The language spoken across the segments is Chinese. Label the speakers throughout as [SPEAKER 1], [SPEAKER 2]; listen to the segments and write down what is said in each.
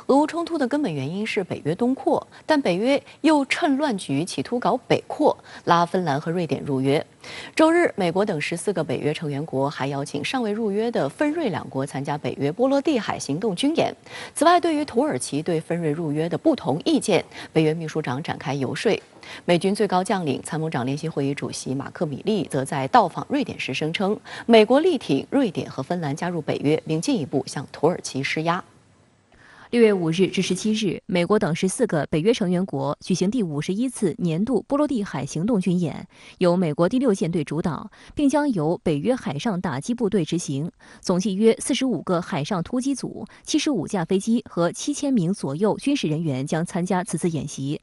[SPEAKER 1] 俄乌冲突的根本原因是北约东扩，但北约又趁乱局企图搞北扩，拉芬兰和瑞典入约。周日，美国等14个北约成员国还邀请尚未入约的芬瑞两国参加北约波罗的海行动军演。此外，对于土耳其对芬瑞入约的不同意见，北约秘书长展开游说。美军最高将领、参谋长联席会议主席马克·米利则在到访瑞典时声称，美国力挺瑞典和芬兰加入北约，并进一步向土耳其施压。
[SPEAKER 2] 6月5日至17日，美国等14个北约成员国举行第51次年度波罗的海行动军演，由美国第6舰队主导，并将由北约海上打击部队执行。总计约45个海上突击组、75架飞机和7000名左右军事人员将参加此次演习。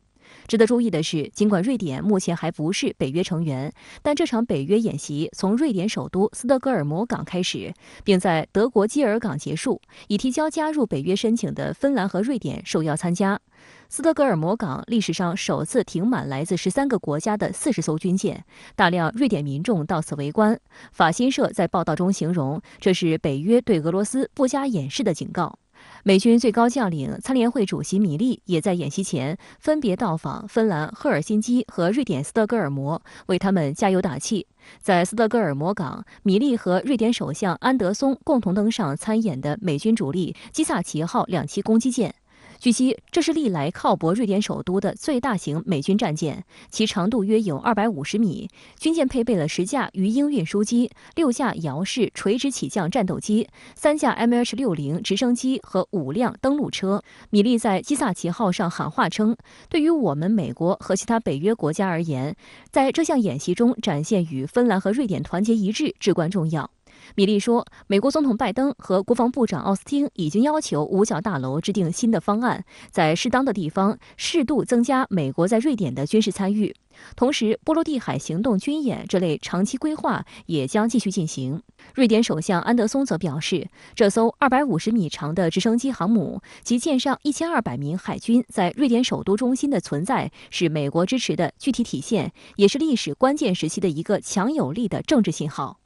[SPEAKER 2] 值得注意的是，尽管瑞典目前还不是北约成员，但这场北约演习从瑞典首都斯德哥尔摩港开始，并在德国基尔港结束。已提交加入北约申请的芬兰和瑞典受邀参加。斯德哥尔摩港历史上首次停满来自13个国家的40艘军舰，大量瑞典民众到此围观。法新社在报道中形容，这是北约对俄罗斯不加掩饰的警告。美军最高将领、参联会主席米利也在演习前分别到访芬兰赫尔辛基和瑞典斯德哥尔摩，为他们加油打气。在斯德哥尔摩港，米利和瑞典首相安德松共同登上参演的美军主力基萨奇号2栖攻击舰。据悉，这是历来靠泊瑞典首都的最大型美军战舰，其长度约有250米。军舰配备了10架鱼鹰运输机、6架遥式垂直起降战斗机、3架 MH-60直升机和5辆登陆车。米利在基萨奇号上喊话称，对于我们美国和其他北约国家而言，在这项演习中展现与芬兰和瑞典团结一致至关重要。米利说，美国总统拜登和国防部长奥斯汀已经要求五角大楼制定新的方案，在适当的地方适度增加美国在瑞典的军事参与。同时，波罗的海行动军演这类长期规划也将继续进行。瑞典首相安德松则表示，这艘250米长的直升机航母及舰上1200名海军在瑞典首都中心的存在，是美国支持的具体体现，也是历史关键时期的一个强有力的政治信号。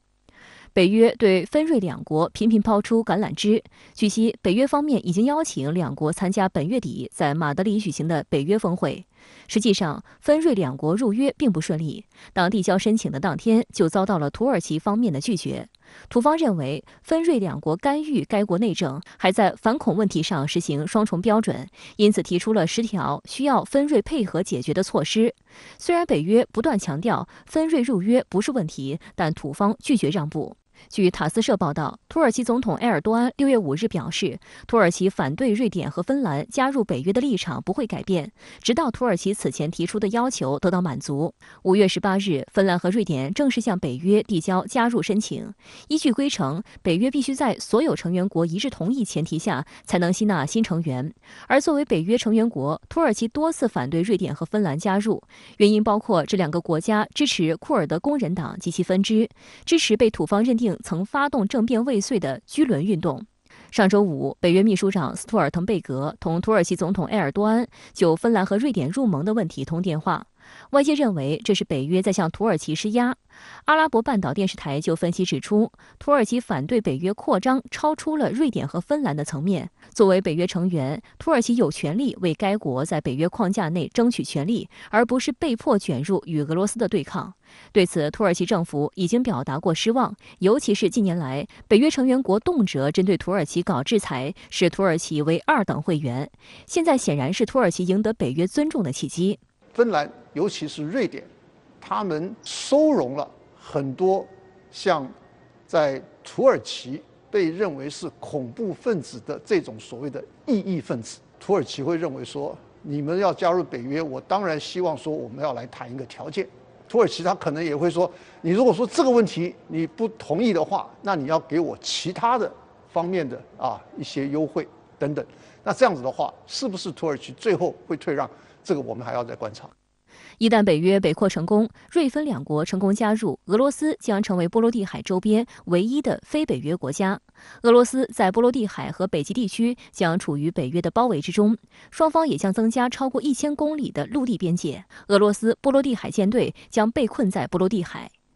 [SPEAKER 2] 北约对芬瑞两国频频抛出橄榄枝。据悉，北约方面已经邀请两国参加本月底在马德里举行的北约峰会。实际上，芬瑞两国入约并不顺利，当递交申请的当天就遭到了土耳其方面的拒绝。土方认为，芬瑞两国干预该国内政，还在反恐问题上实行双重标准，因此提出了10条需要芬瑞配合解决的措施。虽然北约不断强调芬瑞入约不是问题，但土方拒绝让步。据塔斯社报道，土耳其总统埃尔多安6月5日表示，土耳其反对瑞典和芬兰加入北约的立场不会改变，直到土耳其此前提出的要求得到满足。5月18日，芬兰和瑞典正式向北约递交加入申请。依据规程，北约必须在所有成员国一致同意前提下才能吸纳新成员。而作为北约成员国，土耳其多次反对瑞典和芬兰加入，原因包括这两个国家支持库尔德工人党及其分支，支持被土方认定曾发动政变未遂的居伦运动。上周五，北约秘书长斯托尔滕贝格同土耳其总统埃尔多安就芬兰和瑞典入盟的问题通电话。外界认为这是北约在向土耳其施压。阿拉伯半岛电视台就分析指出，土耳其反对北约扩张超出了瑞典和芬兰的层面。作为北约成员，土耳其有权利为该国在北约框架内争取权利，而不是被迫卷入与俄罗斯的对抗。对此，土耳其政府已经表达过失望，尤其是近年来北约成员国动辄针对土耳其搞制裁，视土耳其为2等会员。现在显然是土耳其赢得北约尊重的契机。
[SPEAKER 3] 芬兰，尤其是瑞典，他们收容了很多像在土耳其被认为是恐怖分子的这种所谓的异议分子。土耳其会认为说，你们要加入北约，我当然希望说我们要来谈一个条件。土耳其他可能也会说，你如果说这个问题你不同意的话，那你要给我其他的方面的一些优惠等等。那这样子的话，是不是土耳其最后会退让？这个我们还要再观察。
[SPEAKER 2] 一旦北约北扩成功，瑞芬两国成功加入，俄罗斯将成为波罗的海周边唯一的非北约国家。俄罗斯在波罗的海和北极地区将处于北约的包围之中，双方也将增加超过1000公里的陆地边界。俄罗斯波罗的海舰队将被困在波罗的海。